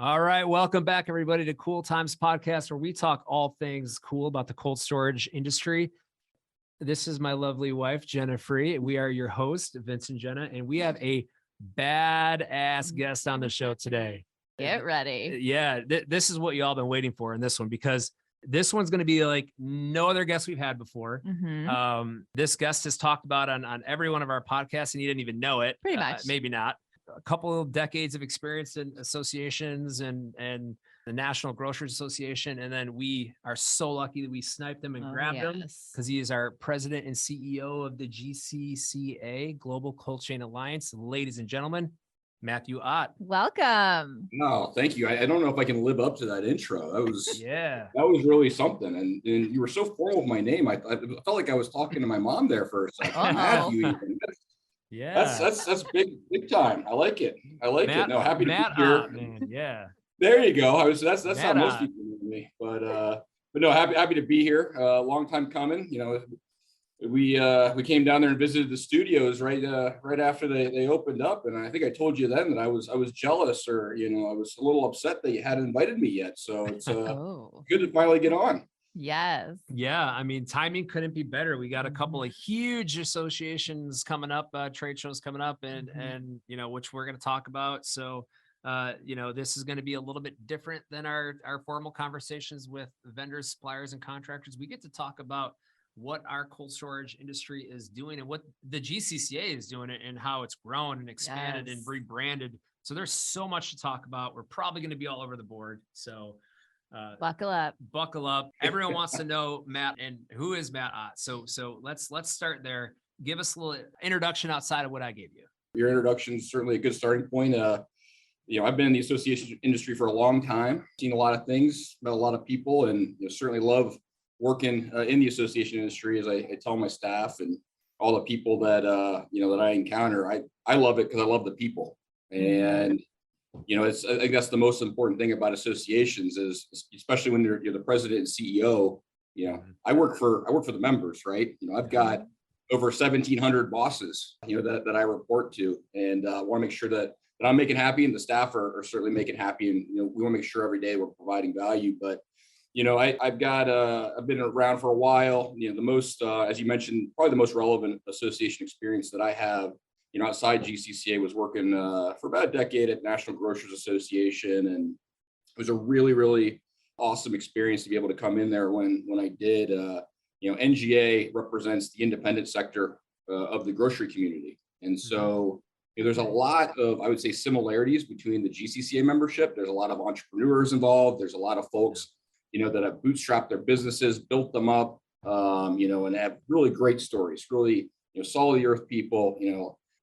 All right. Welcome back, everybody, to Cool Times Podcast, where we talk all things cool about the cold storage industry. This is my lovely wife, Jenna Free. We are your host, Vince and Jenna, and we have a badass guest on the show today. Get ready. Yeah, this is what y'all been waiting for in this one, because this one's going to be like no other guest we've had before. This guest has talked about on every one of our podcasts, and you didn't even know it. Pretty much. Maybe not. A couple of decades of experience in associations and the National Grocers Association. And then we are so lucky that we sniped him and grabbed him because he is our president and CEO of the GCCA, Global Cold Chain Alliance. Ladies and gentlemen, Matthew Ott. Welcome. No, thank you. I don't know if I can live up to that intro. That was that was really something. And you were so formal with my name. I felt like I was talking to my mom there for a second. Matthew, yeah, that's big time. I like it. Matt, No, happy to Matt be here. Ott, man. Yeah. There you go. That's Matt how most Ott. people know me. But no, happy to be here. Long time coming. You know, we came down there and visited the studios right after they opened up, and I think I told you then that I was jealous, or I was a little upset that you hadn't invited me yet. So it's good to finally get on. Yes. Yeah. I mean, timing couldn't be better. We got a couple of huge associations coming up, trade shows coming up, and which we're going to talk about. So, this is going to be a little bit different than our formal conversations with vendors, suppliers, and contractors. We get to talk about what our cold storage industry is doing and what the GCCA is doing and how it's grown and expanded and rebranded. So there's so much to talk about. We're probably going to be all over the board. So buckle up. Everyone wants to know Matt, and who is Matt Ott. So let's start there. Give us a little introduction outside of what I gave you. Your introduction is certainly a good starting point. I've been in the association industry for a long time, seen a lot of things, met a lot of people, and certainly love working in the association industry. As I tell my staff and all the people that that I encounter, I love it because I love the people. And I think that's the most important thing about associations is, especially when you're the president and CEO. I work for the members, right? I've got over 1,700 bosses, that I report to, and want to make sure that I'm making happy, and the staff are certainly making happy, and we want to make sure every day we're providing value. But I've been around for a while. The most, as you mentioned, probably the most relevant association experience that I have, outside GCCA was working for about a decade at National Grocers Association, and it was a really, really awesome experience to be able to come in there when I did. NGA represents the independent sector of the grocery community, and so there's a lot of, I would say, similarities between the GCCA membership. There's a lot of entrepreneurs involved. There's a lot of folks, that have bootstrapped their businesses, built them up, and have really great stories, really, solid earth people.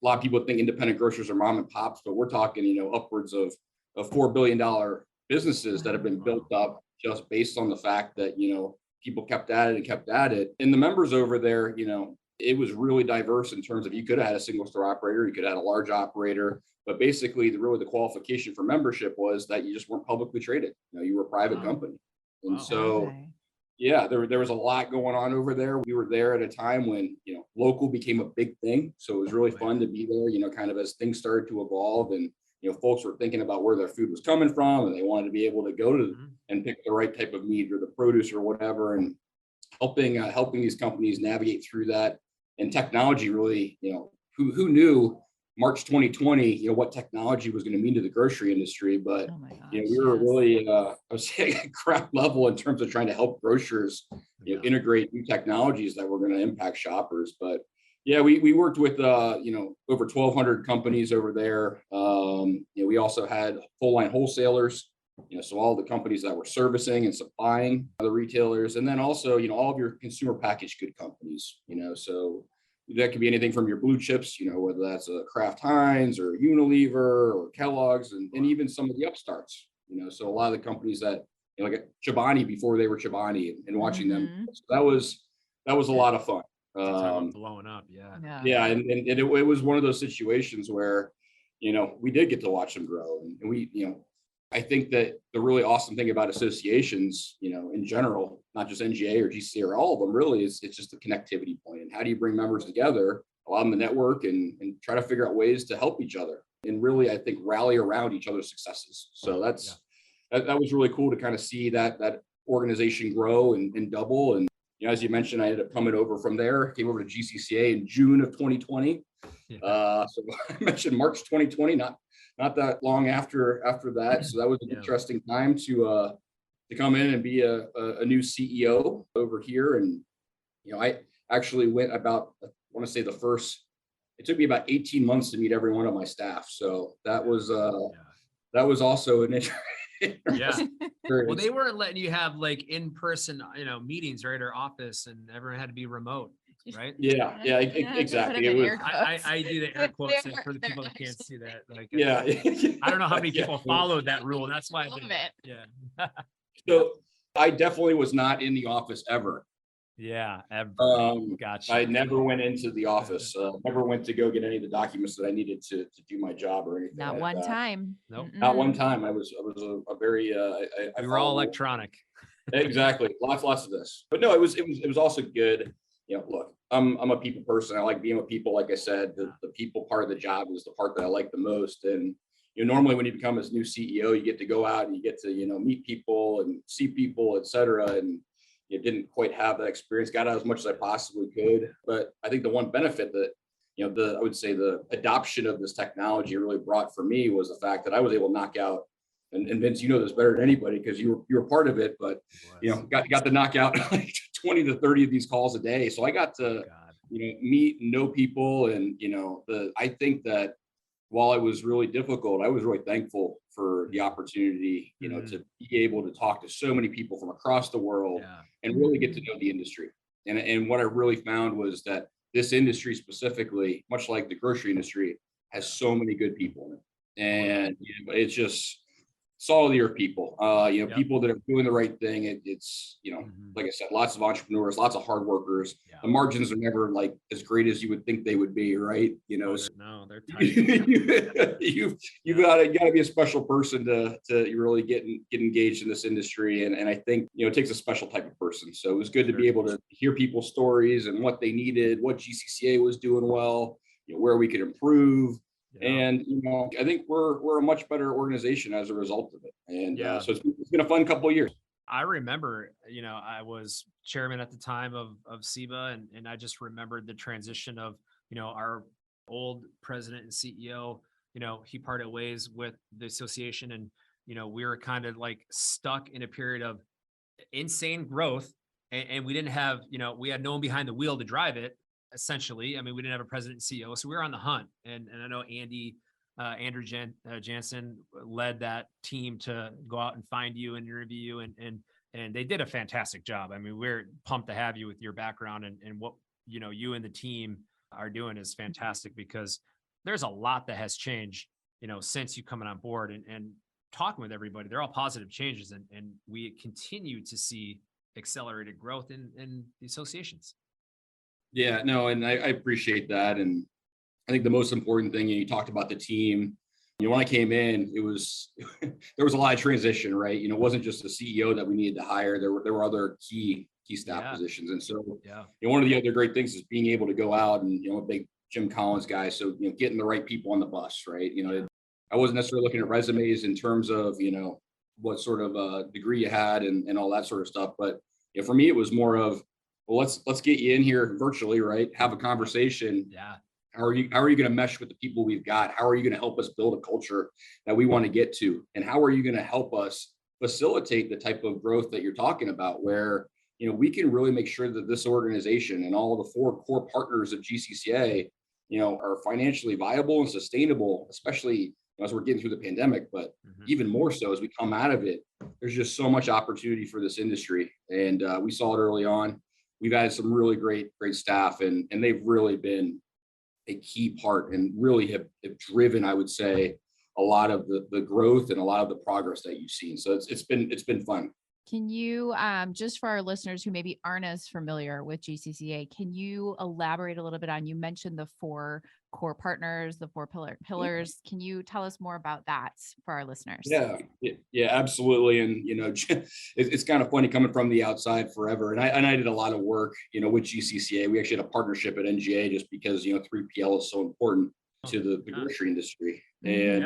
A lot of people think independent grocers are mom and pops, but we're talking, upwards of $4 billion businesses that have been built up just based on the fact that, people kept at it. And the members over there, it was really diverse in terms of, you could have had a single store operator, you could have had a large operator, but basically the qualification for membership was that you just weren't publicly traded. You were a private company. And so, there was a lot going on over there. We were there at a time when, local became a big thing. So it was really fun to be there, kind of as things started to evolve, and, folks were thinking about where their food was coming from, and they wanted to be able to go to and pick the right type of meat or the produce or whatever, and helping these companies navigate through that. And technology really, who knew March 2020, what technology was going to mean to the grocery industry. But, we were really, I would say, at ground level in terms of trying to help grocers, integrate new technologies that were going to impact shoppers. But we worked with, over 1,200 companies over there. We also had full line wholesalers, so all the companies that were servicing and supplying the retailers. And then also, all of your consumer packaged good companies, so that could be anything from your blue chips, whether that's a Kraft Heinz or Unilever or Kellogg's, and even some of the upstarts, so a lot of the companies that, like Chobani before they were Chobani, and watching them. So that was a lot of fun. Blowing up. And it was one of those situations where, we did get to watch them grow. And we, I think that the really awesome thing about associations, in general, not just NGA or GCA or all of them, really, it's just the connectivity point. And how do you bring members together, allow them to network, and try to figure out ways to help each other, and really, I think, rally around each other's successes. So that was really cool to kind of see that organization grow and double. And as you mentioned, I ended up coming over from there, came over to GCCA in June of 2020. So I mentioned March 2020, not that long after that. So that was an interesting time to come in and be a new CEO over here. And I actually went about, I want to say it took me about 18 months to meet every one of my staff. So that was also an interesting experience. Well, they weren't letting you have like in-person, meetings right, or office, and everyone had to be remote, right? Yeah, exactly. It was, I do the air quotes for the people that can't see that. Like, I don't know how many people followed that rule. That's why I Love did it. Yeah. So I definitely was not in the office ever. Yeah, ever. Gotcha. I never went into the office. Never went to go get any of the documents that I needed to do my job or anything. Not like one that. time. Nope. Not one time. I was a very. We were all electronic. Exactly. Lots of this. But no, it was also good. Look, I'm a people person. I like being with people. Like I said, the people part of the job is the part that I like the most. And normally when you become this new CEO, you get to go out and you get to meet people and see people, et cetera. And didn't quite have that experience. Got out as much as I possibly could. But I think the one benefit that I would say the adoption of this technology really brought for me was the fact that I was able to knock out. And Vince, this better than anybody because you were part of it. But got to knock out like 20 to 30 of these calls a day. So I got to meet and know people. And I think that while it was really difficult, I was really thankful for the opportunity, to be able to talk to so many people from across the world and really get to know the industry. And what I really found was that this industry specifically, much like the grocery industry, has so many good people in it. And it's just solid of people, people that are doing the right thing. It's, like I said, lots of entrepreneurs, lots of hard workers. The margins are never like as great as you would think they would be, right? No, they're tight. you gotta be a special person to really get engaged in this industry. And I think, it takes a special type of person. So it was good to be able to hear people's stories and what they needed, what GCCA was doing well, where we could improve. And I think we're a much better organization as a result of it. And so it's been a fun couple of years. I remember, I was chairman at the time of CEBA, and I just remembered the transition of, our old president and CEO. He parted ways with the association, and we were kind of like stuck in a period of insane growth, and we didn't have, we had no one behind the wheel to drive it. Essentially, I mean, we didn't have a president and CEO, so we were on the hunt. And I know Andrew Jansen led that team to go out and find you and interview you, and they did a fantastic job. I mean, we're pumped to have you with your background and what you and the team are doing is fantastic, because there's a lot that has changed, since you coming on board and talking with everybody. They're all positive changes, and we continue to see accelerated growth in the associations. Yeah, no, and I appreciate that. And I think the most important thing, you talked about the team. When I came in, it was there was a lot of transition, right? It wasn't just a CEO that we needed to hire. There were other key staff positions. And so one of the other great things is being able to go out and, a big Jim Collins guy. So, getting the right people on the bus, right? I wasn't necessarily looking at resumes in terms of, what sort of degree you had and all that sort of stuff. But for me, it was more of, well, let's get you in here virtually, right? Have a conversation. Yeah. How are you going to mesh with the people we've got? How are you going to help us build a culture that we want to get to? And how are you going to help us facilitate the type of growth that you're talking about, where, we can really make sure that this organization and all of the 4 core partners of GCCA, are financially viable and sustainable, especially as we're getting through the pandemic, but even more so as we come out of it. There's just so much opportunity for this industry. And we saw it early on. We've added some really great staff, and they've really been a key part and really have driven, I would say, a lot of the growth and a lot of the progress that you've seen. So it's been fun. Can you, just for our listeners who maybe aren't as familiar with GCCA, can you elaborate a little bit on, you mentioned the 4 core partners, the 4 pillars. Can you tell us more about that for our listeners? Yeah, absolutely. And, it's kind of funny coming from the outside forever. And I did a lot of work, with GCCA. We actually had a partnership at NGA just because, 3PL is so important to the grocery industry. And,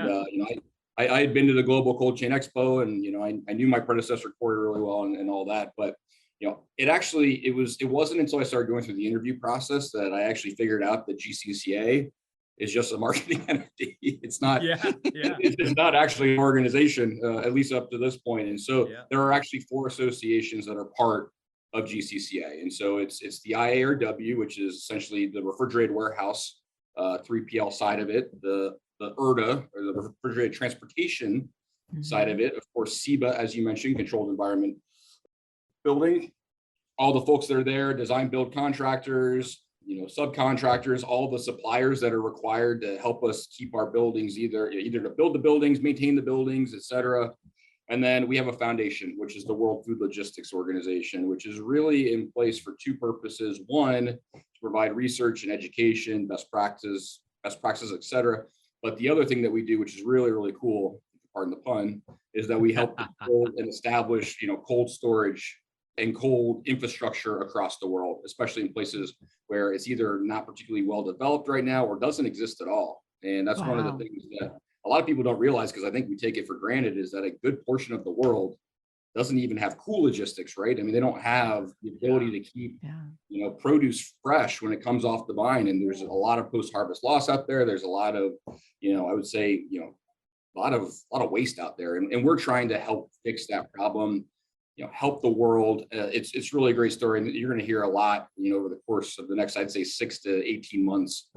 I had been to the Global Cold Chain Expo, and I knew my predecessor Corey really well and all that, but it wasn't until I started going through the interview process that I actually figured out that GCCA is just a marketing entity. It's not. It's not actually an organization, at least up to this point. And so there are actually 4 associations that are part of GCCA, and so it's the IARW, which is essentially the refrigerated warehouse 3PL side of it, the IRTA, or the refrigerated transportation side of it, of course, CEBA, as you mentioned, controlled environment building, all the folks that are there, design build contractors, subcontractors, all the suppliers that are required to help us keep our buildings either to build the buildings, maintain the buildings, et cetera. And then we have a foundation, which is the World Food Logistics Organization, which is really in place for 2 purposes. One, to provide research and education, best practices, et cetera. But the other thing that we do, which is really, really cool, pardon the pun, is that we help build and establish, cold storage and cold infrastructure across the world, especially in places where it's either not particularly well developed right now or doesn't exist at all. And that's one of the things that a lot of people don't realize, because I think we take it for granted, is that a good portion of the world doesn't even have cool logistics, right? I mean, they don't have the ability to keep, produce fresh when it comes off the vine. And there's a lot of post-harvest loss out there. There's a lot of, I would say, a lot of waste out there. And we're trying to help fix that problem, help the world. It's really a great story. And you're going to hear a lot, over the course of the next, I'd say 6 to 18 months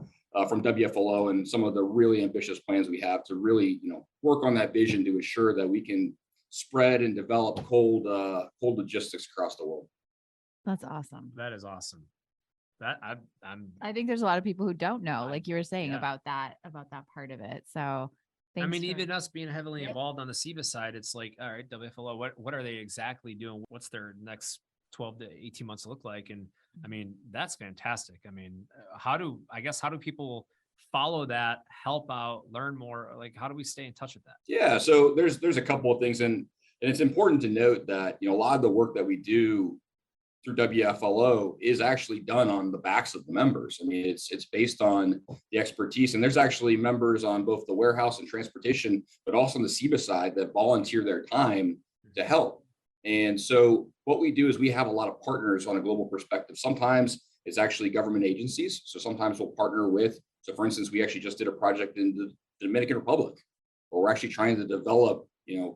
from WFLO and some of the really ambitious plans we have to really, work on that vision to ensure that we can spread and develop cold logistics across the world. That's awesome. That is awesome. I think there's a lot of people who don't know, like you were saying, about that part of it. So even us being heavily involved on the CEBA side, it's like, all right, WFLO, what are they exactly doing? What's their next 12 to 18 months look like? And I mean, that's fantastic. I mean, how do people follow that, help out, learn more? Like, how do we stay in touch with that? Yeah. So there's a couple of things, and it's important to note that, a lot of the work that we do through WFLO is actually done on the backs of the members. I mean, it's based on the expertise, and there's actually members on both the warehouse and transportation, but also on the CEBA side that volunteer their time to help. And so what we do is we have a lot of partners on a global perspective. Sometimes it's actually government agencies. So sometimes we'll partner with, so for instance, we actually just did a project in the Dominican Republic, where we're actually trying to develop,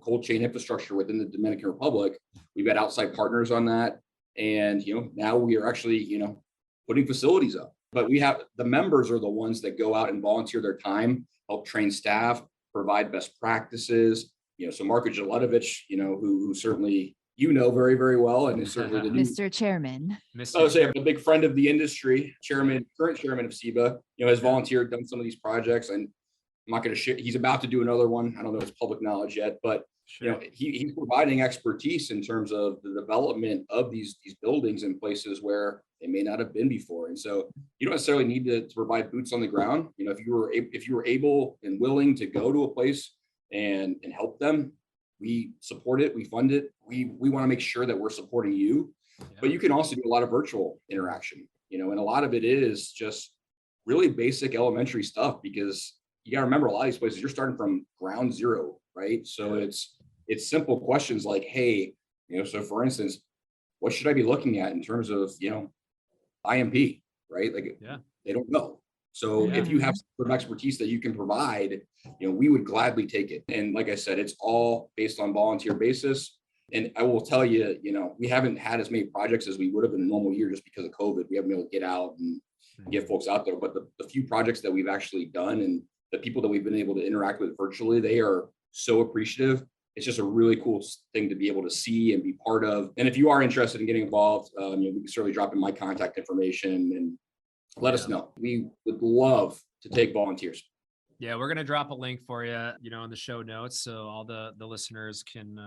cold chain infrastructure within the Dominican Republic. We've got outside partners on that. And, now we are actually, putting facilities up, but we have the members are the ones that go out and volunteer their time, help train staff, provide best practices. So Marko Jeletovic, who certainly, very, very well. And is certainly the Mr. Chairman. I'm a big friend of the industry, current chairman of CEBA, has volunteered, done some of these projects, and I'm not going to share. He's about to do another one. I don't know if it's public knowledge yet, but he's providing expertise in terms of the development of these buildings in places where they may not have been before. And so you don't necessarily need to provide boots on the ground. If you were able and willing to go to a place and help them, we support it, we fund it. We want to make sure that we're supporting you, but you can also do a lot of virtual interaction, and a lot of it is just really basic elementary stuff, because you got to remember, a lot of these places, you're starting from ground zero, right? So it's simple questions like, hey, so for instance, what should I be looking at in terms of, IMP, right? Like, they don't know. So if you have some expertise that you can provide, we would gladly take it. And like I said, it's all based on volunteer basis. And I will tell you, we haven't had as many projects as we would have in a normal year just because of COVID. We haven't been able to get out and get folks out there. But the few projects that we've actually done and the people that we've been able to interact with virtually, they are so appreciative. It's just a really cool thing to be able to see and be part of. And if you are interested in getting involved, we can certainly drop in my contact information and let us know. We would love to take volunteers. Yeah, we're going to drop a link for you, in the show notes, so all the listeners can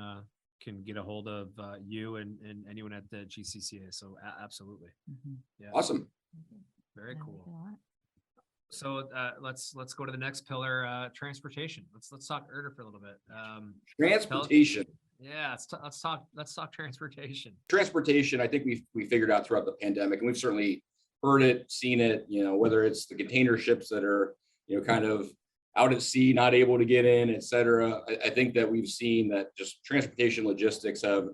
get a hold of you and anyone at the GCCA. So absolutely. Yeah. Awesome. Very cool. So let's go to the next pillar, transportation. Let's talk IRTA for a little bit. Transportation. Let's talk transportation. Transportation, I think we figured out throughout the pandemic, and we've certainly heard it, seen it, whether it's the container ships that are, kind of out at sea, not able to get in, et cetera. I think that we've seen that just transportation logistics have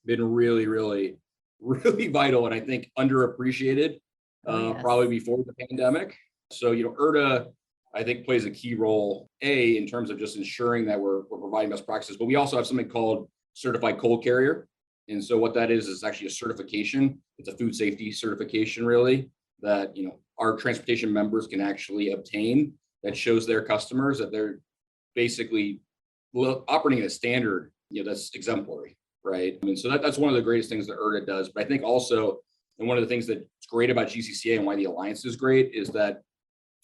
been really, really, really vital, and I think underappreciated, Oh, yes. probably before the pandemic. So, IRTA, I think, plays a key role, in terms of just ensuring that we're providing best practices, but we also have something called Certified Cold Carrier. And so what that is actually a certification. It's a food safety certification, really, that, our transportation members can actually obtain, that shows their customers that they're basically operating at a standard, that's exemplary, right? I mean, so that's one of the greatest things that IRTA does. But I think also, and one of the things that's great about GCCA and why the Alliance is great, is that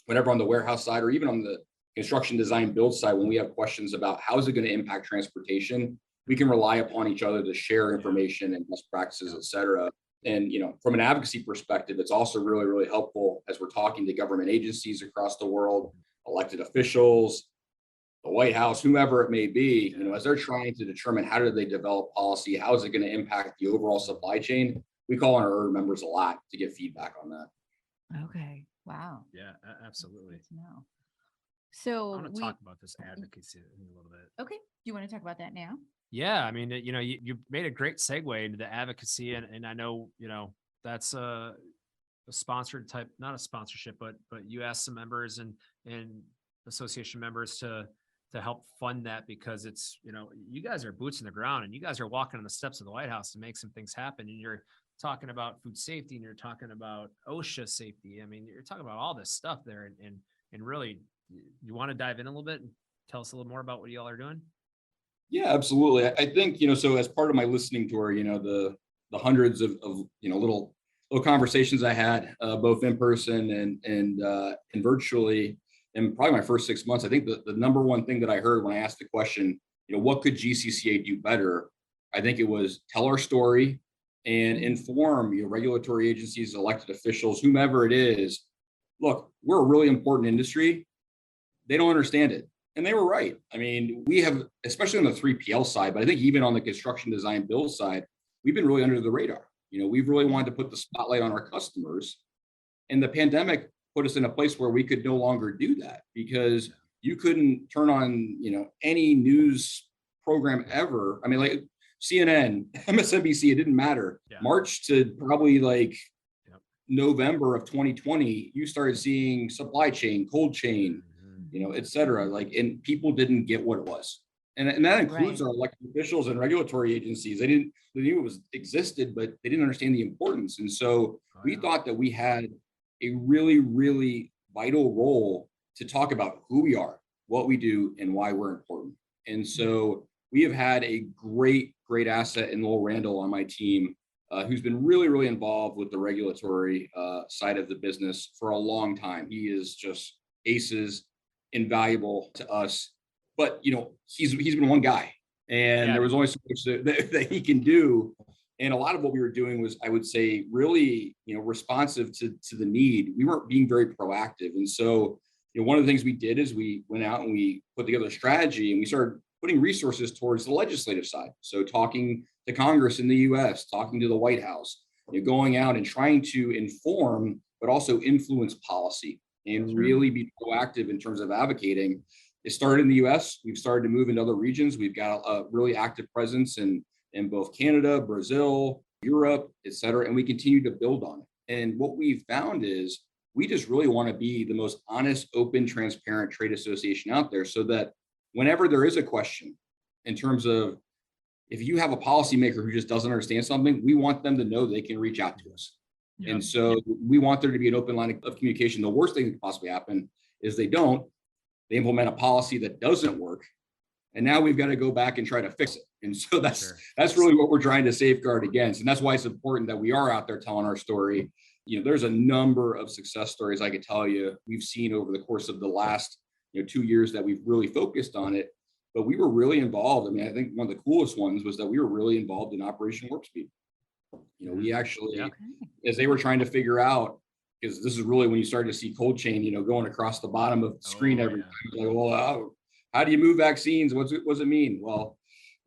whenever on the warehouse side or even on the construction design build side, when we have questions about how is it going to impact transportation, we can rely upon each other to share information and best practices, et cetera. And, from an advocacy perspective, it's also really, really helpful as we're talking to government agencies across the world, elected officials, the White House, whomever it may be, as they're trying to determine how do they develop policy, how is it going to impact the overall supply chain, we call on our members a lot to get feedback on that. Okay. Wow. Yeah, absolutely. Good to know. I So want to talk about this advocacy in a little bit. okay. Do you want to talk about that now? Yeah, I mean, you made a great segue into the advocacy, and I know, that's a sponsored type, not a sponsorship, but you asked some members and association members to help fund that, because it's, you guys are boots in the ground, and you guys are walking on the steps of the White House to make some things happen, and you're talking about food safety, and you're talking about OSHA safety. I mean, you're talking about all this stuff there, and really, you want to dive in a little bit and tell us a little more about what you all are doing? Yeah, absolutely. I think, so as part of my listening tour, the hundreds of little conversations I had, both in person and virtually, in probably my first 6 months, I think the number one thing that I heard when I asked the question, what could GCCA do better? I think it was tell our story and inform regulatory agencies, elected officials, whomever it is. Look, we're a really important industry. They don't understand it. And they were right. I mean, we have, especially on the 3PL side, but I think even on the construction design build side, we've been really under the radar. We've really wanted to put the spotlight on our customers. And the pandemic put us in a place where we could no longer do that, because you couldn't turn on, any news program ever. I mean, like CNN, MSNBC, it didn't matter. Yeah. March to probably November of 2020, you started seeing supply chain, cold chain, et cetera. And people didn't get what it was. And that includes our elected officials and regulatory agencies. They knew it was existed, but they didn't understand the importance. And so we thought that we had a really, really vital role to talk about who we are, what we do, and why we're important. And so we have had a great asset in Lowell Randall on my team, who's been really, really involved with the regulatory side of the business for a long time. He is just aces, invaluable to us, but he's been one guy, and there was only so much that he can do. And a lot of what we were doing was, I would say, really responsive to the need. We weren't being very proactive. And so one of the things we did is we went out and we put together a strategy, and we started putting resources towards the legislative side. So talking to Congress in the US, talking to the White House, going out and trying to inform, but also influence policy and really be proactive in terms of advocating. It started in the US. We've started to move into other regions. We've got a really active presence in both Canada, Brazil, Europe, et cetera, and we continue to build on it. And what we've found is we just really want to be the most honest, open, transparent trade association out there, so that whenever there is a question in terms of, if you have a policymaker who just doesn't understand something, we want them to know they can reach out to us. Yep. And so we want there to be an open line of communication. The worst thing that could possibly happen is they implement a policy that doesn't work, and now we've got to go back and try to fix it. And so that's really what we're trying to safeguard against. And that's why it's important that we are out there telling our story. There's a number of success stories I could tell you we've seen over the course of the last 2 years that we've really focused on it. But we were really involved. I mean, I think one of the coolest ones was that we were really involved in Operation Warp Speed. We actually, as they were trying to figure out, because this is really when you started to see cold chain, going across the bottom of the screen every time. Like, well, how do you move vaccines? What does it mean? Well,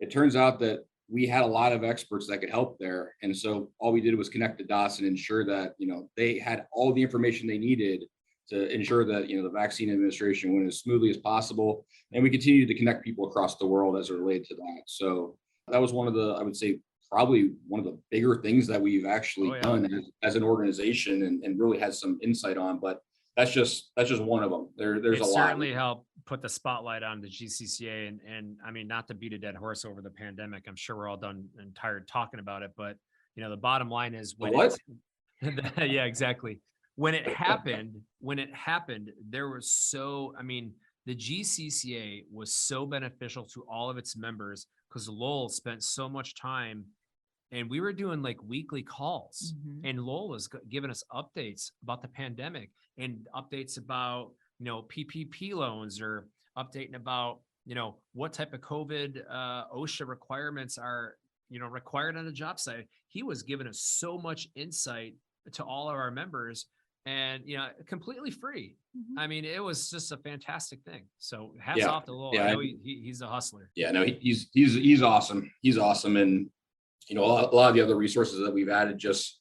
it turns out that we had a lot of experts that could help there. And so all we did was connect the dots and ensure that, they had all the information they needed to ensure that, the vaccine administration went as smoothly as possible. And we continue to connect people across the world as it related to that. So that was one of the, I would say, probably one of the bigger things that we've actually done as an organization and really had some insight on. But that's just one of them. There's a lot. Certainly helped put the spotlight on the GCCA, and I mean, not to beat a dead horse over the pandemic. I'm sure we're all done and tired talking about it, but the bottom line is yeah, exactly. When it happened, there was the GCCA was so beneficial to all of its members because Lowell spent so much time, and we were doing like weekly calls, and Lowell was giving us updates about the pandemic and updates about, PPP loans, or updating about, what type of COVID OSHA requirements are, required on the job site. He was giving us so much insight to all of our members, and, completely free. I mean, it was just a fantastic thing. So hats off to Lowell. Yeah, I know he's a hustler. Yeah, no, he's awesome. He's awesome. And, a lot of the other resources that we've added just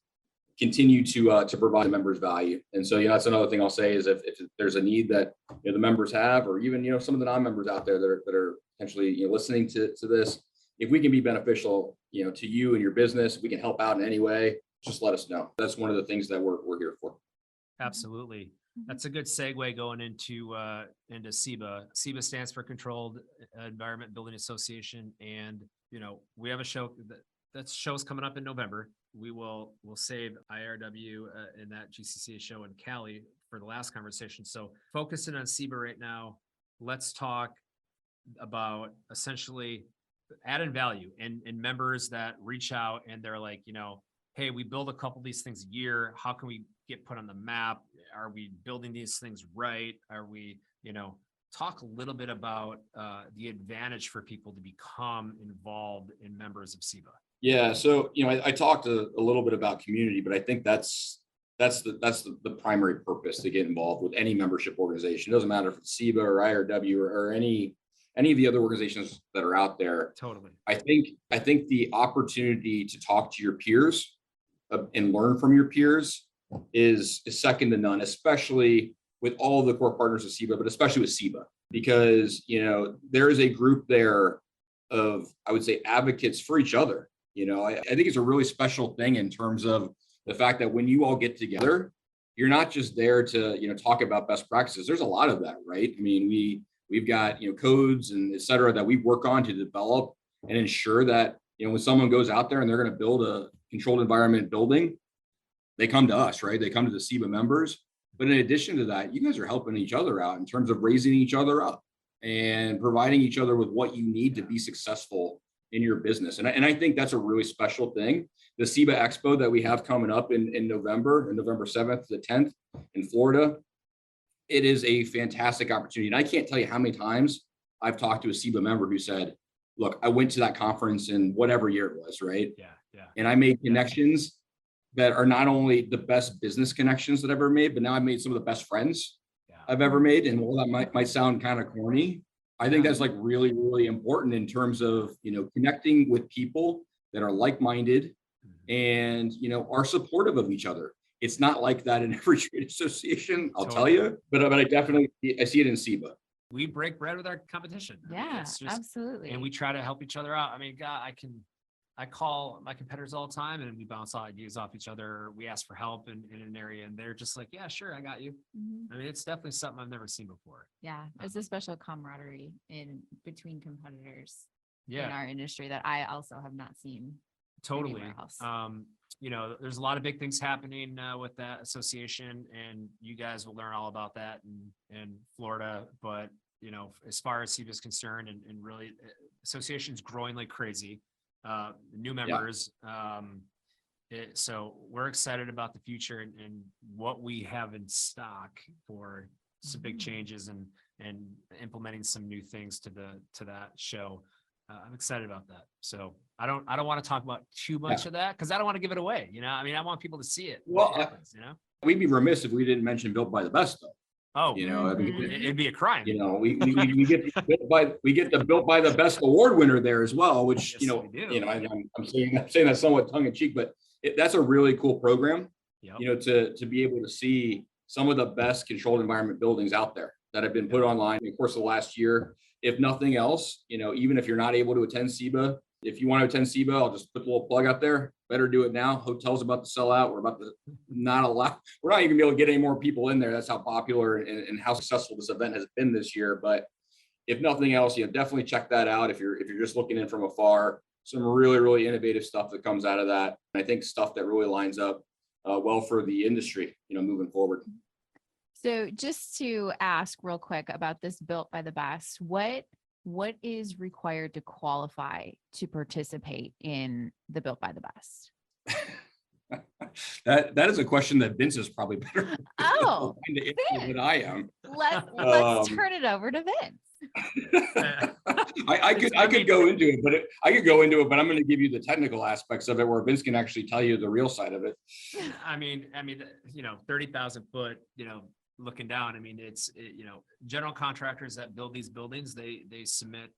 continue to provide members value. And so, that's another thing I'll say is if there's a need that the members have, or even, some of the non-members out there that are potentially, listening to this, if we can be beneficial, to you and your business, we can help out in any way, just let us know. That's one of the things that we're here for. Absolutely. That's a good segue going into CEBA. CEBA stands for Controlled Environment Building Association. And, we have a show that show's coming up in November. We'll save IRW in that GCCA show in Cali for the last conversation. So focusing on CEBA right now, let's talk about essentially added value and members that reach out and they're like, hey, we build a couple of these things a year. How can we get put on the map? Are we building these things right? Are we, talk a little bit about the advantage for people to become involved in members of CEBA. Yeah. So, I talked a little bit about community, but I think that's the primary purpose to get involved with any membership organization. It doesn't matter if it's CEBA or IRW or any of the other organizations that are out there. Totally. I think the opportunity to talk to your peers and learn from your peers is second to none, especially with all of the core partners of CEBA, but especially with CEBA, because, there is a group there of, I would say, advocates for each other. I think it's a really special thing in terms of the fact that when you all get together, you're not just there to, talk about best practices. There's a lot of that, right? I mean, we've got, codes and et cetera that we work on to develop and ensure that, when someone goes out there and they're going to build a controlled environment building, they come to us, right? They come to the CEBA members. But in addition to that, you guys are helping each other out in terms of raising each other up and providing each other with what you need to be successful in your business. And I think that's a really special thing. The CEBA Expo that we have coming up in November 7th to the 10th in Florida, it is a fantastic opportunity. And I can't tell you how many times I've talked to a CEBA member who said, look, I went to that conference in whatever year it was, right? Yeah. And I made connections that are not only the best business connections that I've ever made, but now I've made some of the best friends I've ever made. And while that might sound kind of corny, I think that's like really, really important in terms of, connecting with people that are like-minded and, are supportive of each other. It's not like that in every trade association, I'll tell you, but I see it in CEBA. We break bread with our competition. Yeah, absolutely. And we try to help each other out. I mean, God, I call my competitors all the time and we bounce ideas off each other. We ask for help in an area and they're just like, yeah, sure, I got you. I mean, it's definitely something I've never seen before. Yeah. It's a special camaraderie in between competitors in Yeah, our industry that I also have not seen totally. anywhere else. There's a lot of big things happening with that association, and you guys will learn all about that in Florida. But, as far as CEBA is concerned, and really association's growing like crazy. New members. So we're excited about the future and what we have in stock for some big changes and implementing some new things to that show. I'm excited about that. So I don't want to talk about too much of that because I don't want to give it away. I mean, I want people to see it. Well, happens, we'd be remiss if we didn't mention Built by the Best, though. Oh, it'd be a crime. We get the Built by the Best award winner there as well, which Yes, I'm saying that somewhat tongue in cheek, but that's a really cool program. Yep. To be able to see some of the best controlled environment buildings out there that have been put online in the course of the last year. If nothing else, even if you're not able to attend CEBA, if you want to attend CEBA, I'll just put a little plug out there. Better do it now. Hotel's about to sell out. We're not even gonna be able to get any more people in there. That's how popular and how successful this event has been this year. But if nothing else, definitely check that out. If you're just looking in from afar, some really, really innovative stuff that comes out of that. And I think stuff that really lines up well for the industry, moving forward. So just to ask real quick about this Built by the Best, what is required to qualify to participate in the Built by the Best? That is a question that Vince is probably better Oh, to answer than I am. Let's turn it over to Vince. I could go into it, but I'm going to give you the technical aspects of it where Vince can actually tell you the real side of it. I mean, 30,000 foot, looking down, it's general contractors that build these buildings, they submit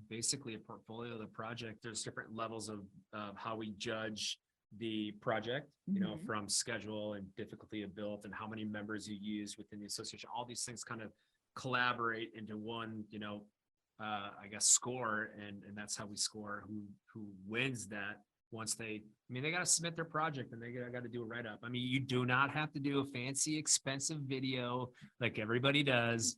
basically a portfolio of the project. There's different levels of how we judge the project, from schedule and difficulty of built and how many members you use within the association. All these things kind of collaborate into one, I guess score, and that's how we score who wins that. Once they got to submit their project and they got to do a write-up. You do not have to do a fancy, expensive video like everybody does.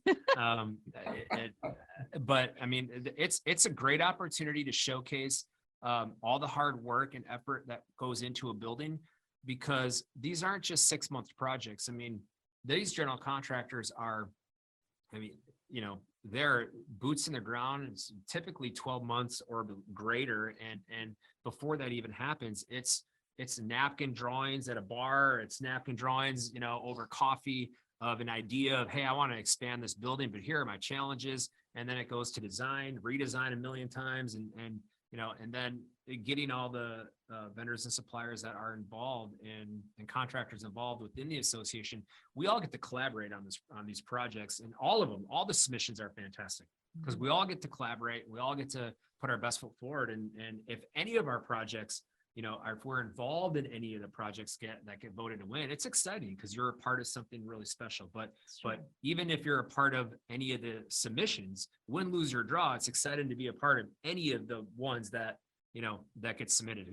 But it's a great opportunity to showcase all the hard work and effort that goes into a building, because these aren't just 6-month projects. These general contractors are, they're boots in the ground. It's typically 12 months or greater. And before that even happens, it's napkin drawings at a bar. It's napkin drawings, over coffee of an idea of, hey, I want to expand this building, but here are my challenges. And then it goes to design, redesign a million times. And then getting all the vendors and suppliers that are involved and contractors involved within the association. We all get to collaborate on these projects, and all of them, all the submissions are fantastic because we all get to collaborate. We all get to put our best foot forward. And if any of our projects, if we're involved in any of the projects that get voted to win, it's exciting because you're a part of something really special. But even if you're a part of any of the submissions, win, lose, or draw, it's exciting to be a part of any of the ones that that gets submitted.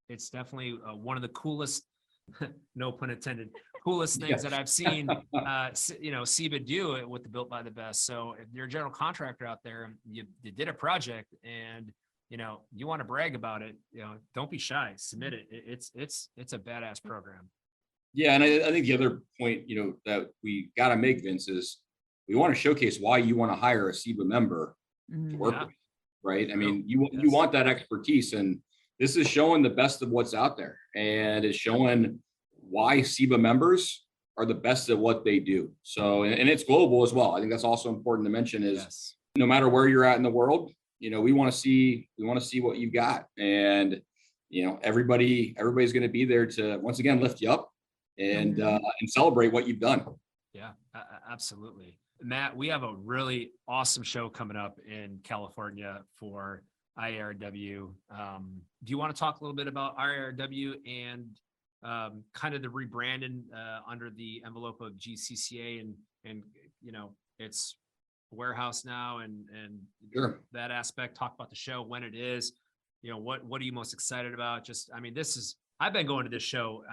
It's definitely one of the coolest, no pun intended, coolest things that I've seen, CEBA do it with the Built by the Best. So if you're a general contractor out there, you did a project and you want to brag about it, don't be shy, submit it. It's a badass program. Yeah. And I think the other point, that we got to make, Vince, is we want to showcase why you want to hire a CEBA member to work with, right? You want that expertise, and this is showing the best of what's out there, and it's showing why CEBA members are the best at what they do. So, and it's global as well. I think that's also important to mention is no matter where you're at in the world, we want to see what you've got, and everybody's going to be there to once again lift you up and celebrate what you've done. Yeah, absolutely. Matt, we have a really awesome show coming up in California for IARW. Do you want to talk a little bit about IARW and kind of the rebranding under the envelope of GCCA and it's a warehouse now and Sure. that aspect? Talk about the show, when it is, what are you most excited about? I've been going to this show,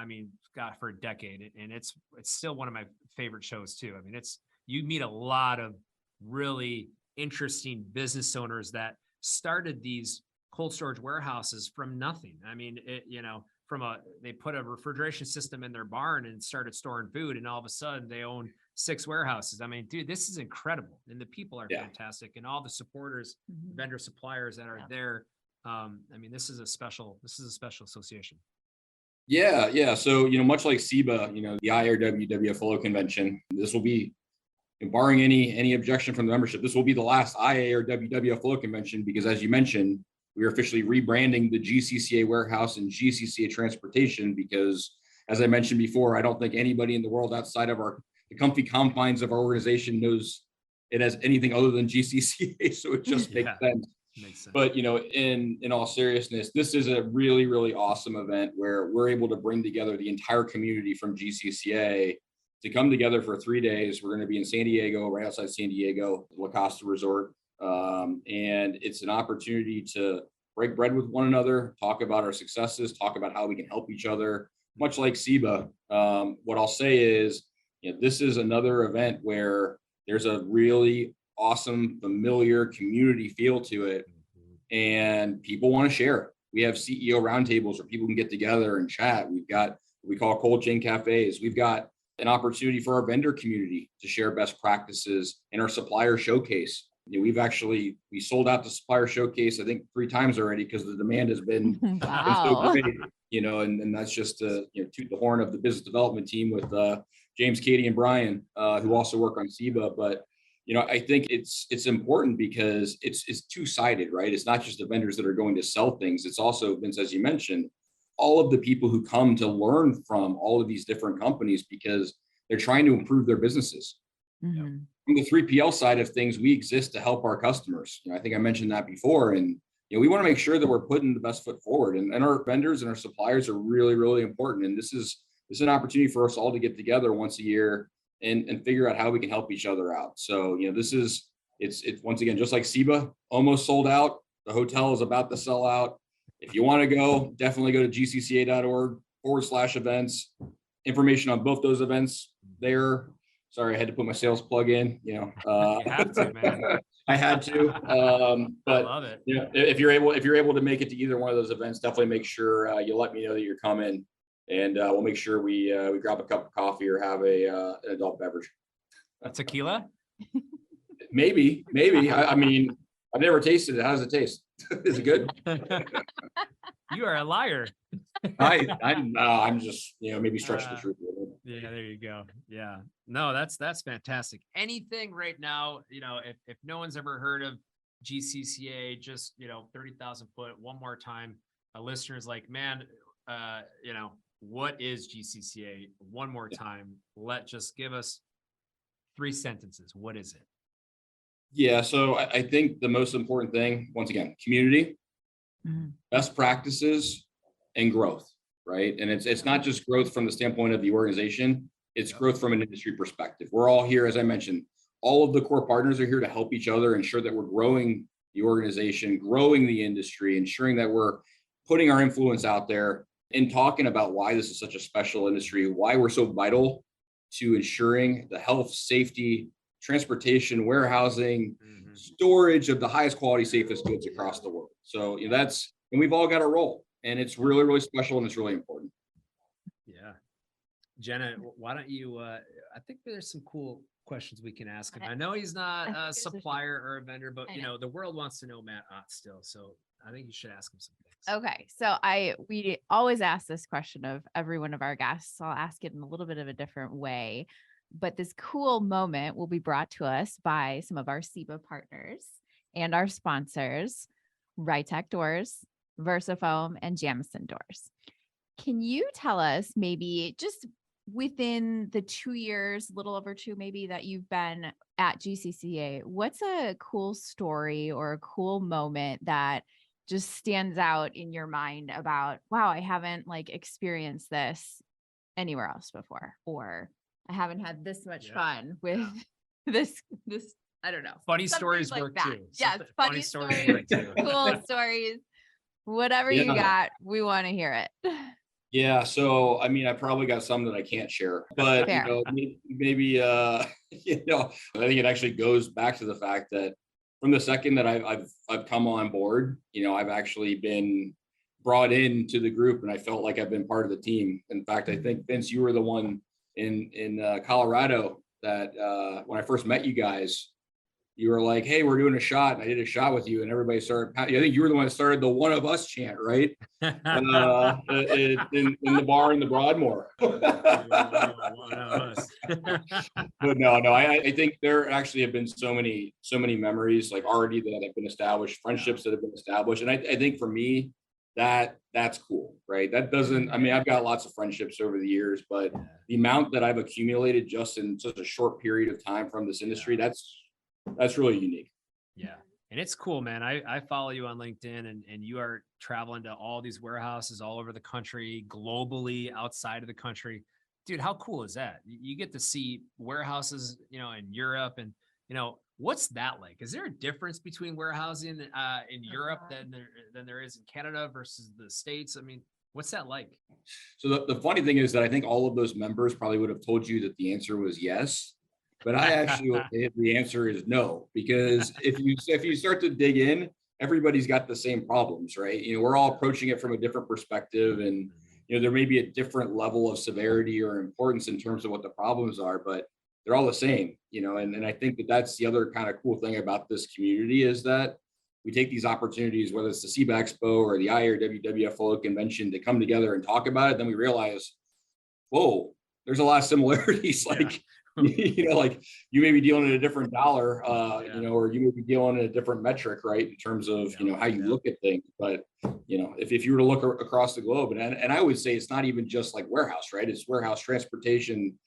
for a decade, and it's still one of my favorite shows too. You meet a lot of really interesting business owners that started these cold storage warehouses from nothing. They put a refrigeration system in their barn and started storing food, and all of a sudden they own 6 warehouses. Dude, this is incredible. And the people are fantastic, and all the supporters, vendor suppliers that are there. This is a special association. Yeah. So, much like CEBA, the IRW WFLO convention, this will be, barring any objection from the membership, this will be the last IARW WFLO convention, because as you mentioned, we are officially rebranding the GCCA warehouse and GCCA transportation, because as I mentioned before, I don't think anybody in the world outside of the comfy confines of our organization knows it as anything other than GCCA. So it just makes sense. Makes sense. But, in all seriousness, this is a really, really awesome event where we're able to bring together the entire community from GCCA to come together for 3 days. We're going to be in San Diego, right outside San Diego, La Costa Resort. And it's an opportunity to break bread with one another, talk about our successes, talk about how we can help each other, much like CEBA. What I'll say is, this is another event where there's a really awesome, familiar community feel to it, and people want to share. We have CEO roundtables where people can get together and chat. We've got what we call cold chain cafes. We've got an opportunity for our vendor community to share best practices in our supplier showcase. We sold out the supplier showcase, I think 3 times already, because the demand has been, Wow. so great, and that's just to toot the horn of the business development team with James, Katie, and Brian, who also work on CEBA. But I think it's important because it's two-sided, right? It's not just the vendors that are going to sell things. It's also, Vince, as you mentioned, all of the people who come to learn from all of these different companies because they're trying to improve their businesses. Mhm. From the 3PL side of things, we exist to help our customers. I think I mentioned that before. And we want to make sure that we're putting the best foot forward. And our vendors and our suppliers are really, really important. And this is an opportunity for us all to get together once a year and figure out how we can help each other out. So, it's once again, just like CEBA, almost sold out. The hotel is about to sell out. If you want to go, definitely go to gcca.org/events. Information on both those events there. Sorry, I had to put my sales plug in, You have to, man. I had to. But I love it. if you're able to make it to either one of those events, definitely make sure you let me know that you're coming, and we'll make sure we grab a cup of coffee or have an adult beverage. A tequila? Maybe. I mean, I've never tasted it. How does it taste? Is it good? You are a liar. I'm just maybe stretching the truth a little bit. Yeah, there you go. Yeah, no, that's fantastic. Anything right now, if no one's ever heard of GCCA, just 30,000 foot one more time, a listener's like, man, what is GCCA? One more time. Just give us 3 sentences. What is it? Yeah, so I think the most important thing, once again, community, best practices, and growth, right? And it's not just growth from the standpoint of the organization, it's growth from an industry perspective. We're all here, as I mentioned, all of the core partners are here to help each other, ensure that we're growing the organization, growing the industry, ensuring that we're putting our influence out there and talking about why this is such a special industry, why we're so vital to ensuring the health, safety, transportation, warehousing, storage of the highest quality, safest goods across the world. So and we've all got a role, and it's really, really special, and it's really important. Yeah. Jenna, why don't you, I think there's some cool questions we can ask him. I know he's not a supplier or a vendor, but the world wants to know Matt Ott still. So I think you should ask him some things. Okay. So we always ask this question of every one of our guests. I'll ask it in a little bit of a different way, but this cool moment will be brought to us by some of our CEBA partners and our sponsors, Rytec Doors, Versafoam, and Jamison Doors. Can you tell us maybe just within the 2 years, little over 2 maybe, that you've been at GCCA, what's a cool story or a cool moment that just stands out in your mind about, wow, I haven't experienced this anywhere else before, or I haven't had this much fun with this, I don't know. Funny stories like work that. too. Yeah, funny stories, work too. cool stories, whatever you got, we want to hear it. Yeah, so I mean, I probably got some that I can't share, but maybe I think it actually goes back to the fact that from the second that I've come on board, I've actually been brought into the group, and I felt like I've been part of the team. In fact, I think, Vince, you were the one in Colorado that when I first met you guys, you were like, hey, we're doing a shot. And I did a shot with you, and everybody started. I think you were the one that started the "one of us" chant, right? In the bar in the Broadmoor. But no, I think there actually have been so many memories already that have been established, friendships that have been established. And I think for me, that's cool, right? That doesn't, I've got lots of friendships over the years, but the amount that I've accumulated just in such a short period of time from this industry, that's really unique. Yeah. And it's cool, man. I follow you on LinkedIn, and you are traveling to all these warehouses all over the country, globally, outside of the country, Dude, how cool is that? You get to see warehouses, in Europe, and what's that like? Is there a difference between warehousing in Europe than there is in Canada versus the States? I mean, what's that like? So the funny thing is that I think all of those members probably would have told you that the answer was yes, but I actually would say the answer is no, because if you start to dig in, everybody's got the same problems, right? We're all approaching it from a different perspective, and there may be a different level of severity or importance in terms of what the problems are, but they're all the same, and I think that that's the other kind of cool thing about this community is that we take these opportunities, whether it's the CEBA Expo or the IRW WFLO convention, to come together and talk about it. Then we realize, whoa, there's a lot of similarities. Like, like you may be dealing in a different dollar, or you may be dealing in a different metric, right? In terms of, how you look at things. But, if you were to look across the globe, and I would say it's not even just like warehouse, right? It's warehouse, transportation,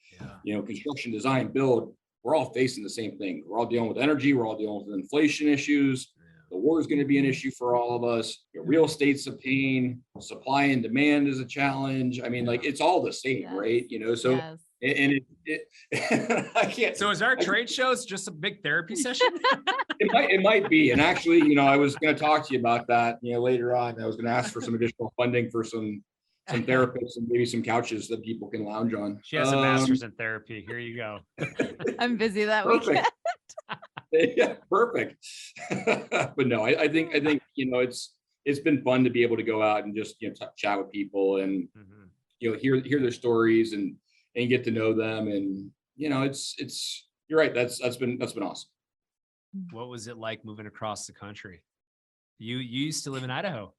construction, design, build. We're all facing the same thing. We're all dealing with energy. We're all dealing with inflation issues. The war is going to be an issue for all of us. Real estate's a pain. Supply and demand is a challenge. I mean, like, it's all the same, right? So, and I can't. So is our trade shows just a big therapy session? It might be. And actually, I was going to talk to you about that, later on. I was going to ask for some additional funding for some therapists and maybe some couches that people can lounge on. She has a master's in therapy. Here you go. I'm busy that weekend. Yeah, perfect. But no, I think it's been fun to be able to go out and just chat with people and hear their stories and get to know them, and it's you're right, that's been awesome. What was it like moving across the country? You used to live in Idaho.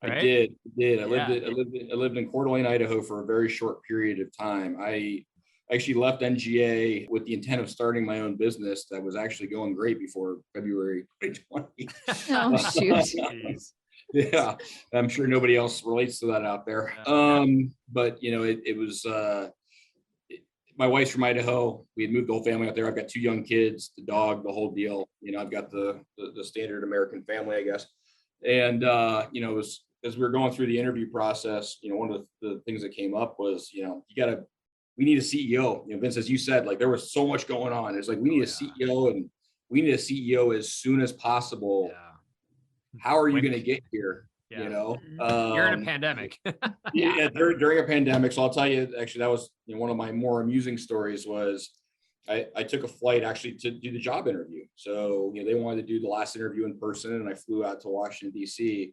Right? I did. I lived in Coeur d'Alene, Idaho for a very short period of time. I actually left NGA with the intent of starting my own business that was actually going great before February 2020. Oh, shoot. Yeah, I'm sure nobody else relates to that out there. But it was my wife's from Idaho. We had moved the whole family out there. I've got 2 young kids, the dog, the whole deal. I've got the standard American family, I guess. And it was, as we were going through the interview process, one of the things that came up was, we need a CEO. Vince, as you said, like, there was so much going on. It's like, we need a CEO, and we need a CEO as soon as possible. How are you going to get here? You're in a pandemic. During a pandemic. So I'll tell you, actually, that was one of my more amusing stories was I took a flight actually to do the job interview. So, they wanted to do the last interview in person, and I flew out to Washington, D.C.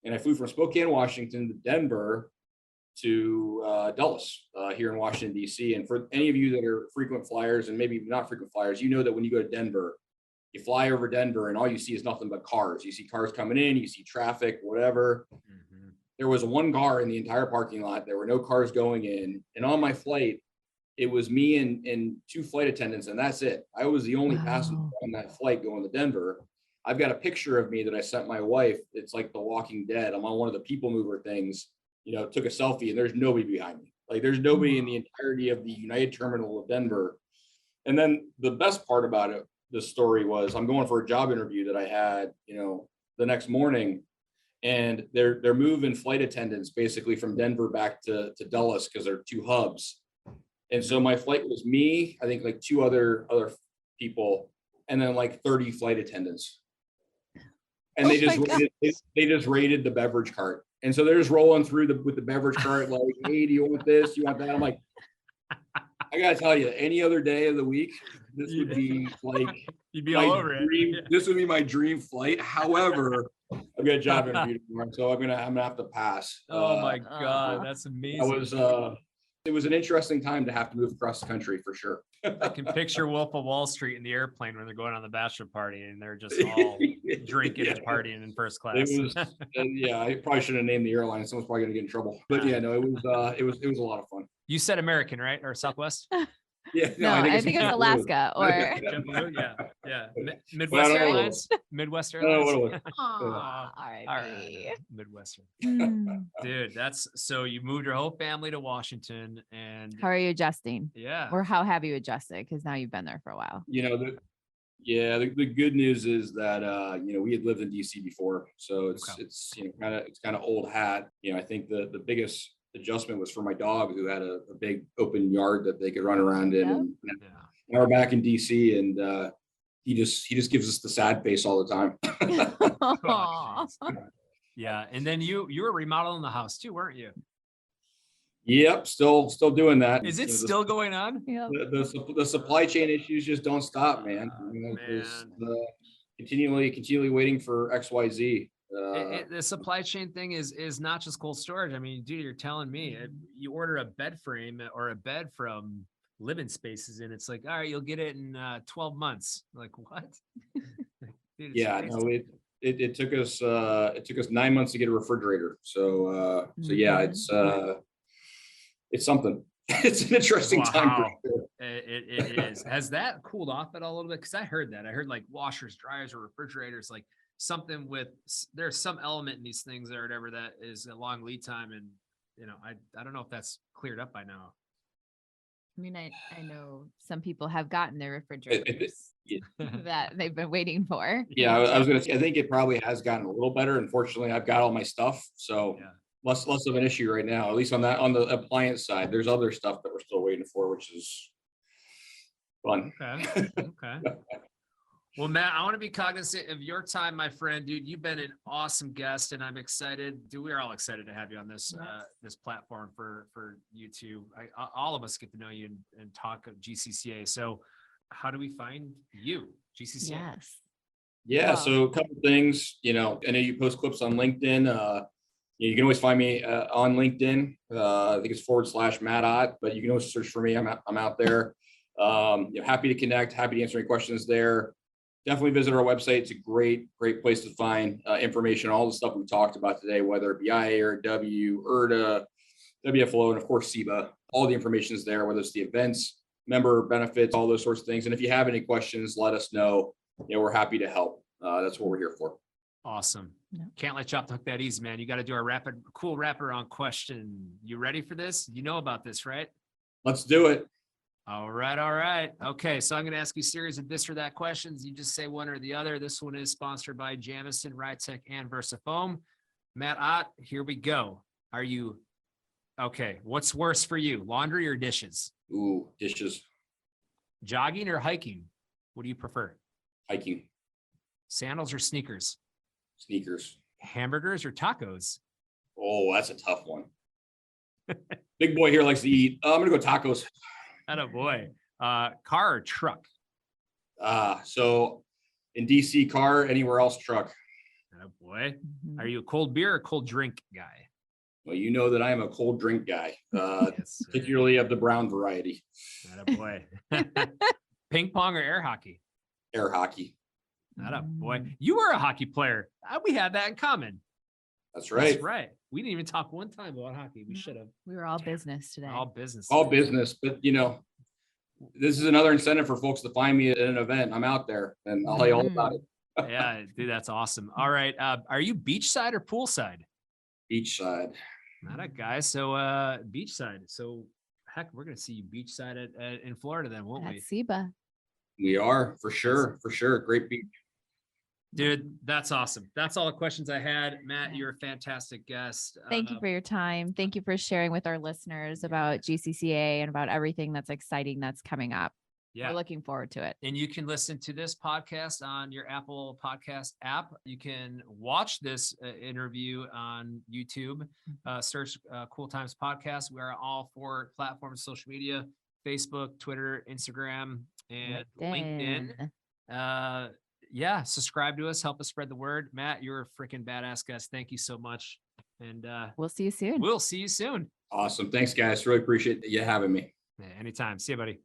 And I flew from Spokane, Washington to Denver to Dulles here in Washington, D.C. And for any of you that are frequent flyers, and maybe not frequent flyers, that when you go to Denver, you fly over Denver and all you see is nothing but cars. You see cars coming in, you see traffic, whatever. There was one car in the entire parking lot. There were no cars going in. And on my flight, it was me and 2 flight attendants, and that's it. I was the only passenger on that flight going to Denver. I've got a picture of me that I sent my wife. It's like The Walking Dead. I'm on one of the people mover things, took a selfie, and there's nobody behind me. Like, there's nobody in the entirety of the United Terminal of Denver. And then the best part about it, the story was, I'm going for a job interview that I had, the next morning, and they're moving flight attendants basically from Denver back to Dulles because they're 2 hubs. And so my flight was me, I think like 2 other people, and then like 30 flight attendants. And they just raided the beverage cart. And so they're just rolling through with the beverage cart, like, hey, do you want this? You want that? I'm like, I gotta tell you, any other day of the week, this would be like, you'd be all over dream, it. This would be my dream flight. However, I've got a job interview tomorrow, so I'm gonna have to pass. Oh my God, that's amazing. It was an interesting time to have to move across the country for sure. I can picture Wolf of Wall Street in the airplane when they're going on the bachelor party and they're just all drinking and partying in first class. It was, I probably shouldn't have named the airline. Someone's probably gonna get in trouble. But it was a lot of fun. You said American, right? Or Southwest? Yeah, no, I think it's Alaska or Midwest Airlines. Midwest Airlines. All right. Midwestern. Dude, so you moved your whole family to Washington, and how are you adjusting? Yeah. Or how have you adjusted? Because now you've been there for a while. The good news is that we had lived in DC before, so it's kind of old hat. I think the biggest adjustment was for my dog, who had a big open yard that they could run around in. Yep. And Yeah. now we're back in DC, and he just gives us the sad face all the time. Aw. Yeah. And then you were remodeling the house too, weren't you? Yep, still doing that. Is it You know, still going on? Yep. the supply chain issues just don't stop, man. You know, there's, continually waiting for XYZ. The supply chain thing is not just cold storage. I mean, dude, you're telling me you order a bed frame or a bed from Living Spaces, and it's like, all right, you'll get it in 12 months. Like, what? Dude, it's Yeah, crazy. no, it took us 9 months to get a refrigerator. So yeah, it's something. It's an interesting time. For Wow. sure. It is. Has that cooled off at all a little bit? Because I heard that. I heard like washers, dryers, or refrigerators, like something with there's some element in these things or whatever that is a long lead time, and I don't know if that's cleared up by now. I mean, I know some people have gotten their refrigerators that they've been waiting for. Yeah, I was gonna say, I think it probably has gotten a little better. Unfortunately, I've got all my stuff, so Yeah. less of an issue right now, at least on the appliance side. There's other stuff that we're still waiting for, which is fun. Okay. Okay. Well, Matt, I want to be cognizant of your time, my friend, dude. You've been an awesome guest, and I'm excited. Dude, we're all excited to have you on this this platform for you two. All of us get to know you and talk of GCCA. So, how do we find you, GCCA? Yes. Yeah, Wow. so a couple things, I know you post clips on LinkedIn. You can always find me on LinkedIn. I think it's /Matt Ott, but you can always search for me. I'm out there. Happy to connect, happy to answer any questions there. Definitely visit our website. It's a great place to find information, all the stuff we talked about today, whether it be IARW, IRTA, WFLO, and of course CEBA. All the information is there, whether it's the events, member benefits, all those sorts of things. And if you have any questions, let us know. We're happy to help. That's what we're here for. Awesome. Yeah. Can't let you off the hook that easy, man. You got to do our cool rapid round question. You ready for this? You know about this, right? Let's do it. All right. All right. Okay. So I'm going to ask you a series of this or that questions. You just say one or the other. This one is sponsored by Jamison, Rytech, and Versafoam. Matt Ott, here we go. Are you okay? What's worse for you, laundry or dishes? Ooh, dishes. Jogging or hiking? What do you prefer? Hiking. Sandals or sneakers? Sneakers. Hamburgers or tacos? Oh, that's a tough one. Big boy here likes to eat. I'm gonna go tacos. Atta boy. Car or truck? So in DC, car. Anywhere else, truck. Atta boy. Mhm. Are you a cold beer or cold drink guy? Well, you know that I am a cold drink guy, Yes, sir. particularly of the brown variety. Atta boy. Ping pong or air hockey? Air hockey. Atta boy. You were a hockey player. We had that in common. That's right. That's right. We didn't even talk one time about hockey. We should have. We were all business today. All business. All business, but this is another incentive for folks to find me at an event. I'm out there, and I'll tell you all about it. Yeah, dude, that's awesome. All right. Are you beachside or poolside? Beachside. Not a guy. So beachside. So heck, we're gonna see you beachside in Florida then, won't At we? CEBA. We are for sure. Great beach. Dude, that's awesome. That's all the questions I had. Matt, Yeah. you're a fantastic guest. Thank you for your time. Thank you for sharing with our listeners about GCCA and about everything that's exciting that's coming up. Yeah. We're looking forward to it. And you can listen to this podcast on your Apple Podcast app. You can watch this interview on YouTube. Search Cool Times Podcast. We are on all 4 platforms, social media, Facebook, Twitter, Instagram, and LinkedIn. Yeah, subscribe to us. Help us spread the word. Matt, you're a freaking badass guest. Thank you so much. And We'll see you soon. we'll see you soon. Awesome. Thanks, guys. Really appreciate you having me. Anytime. See you, buddy.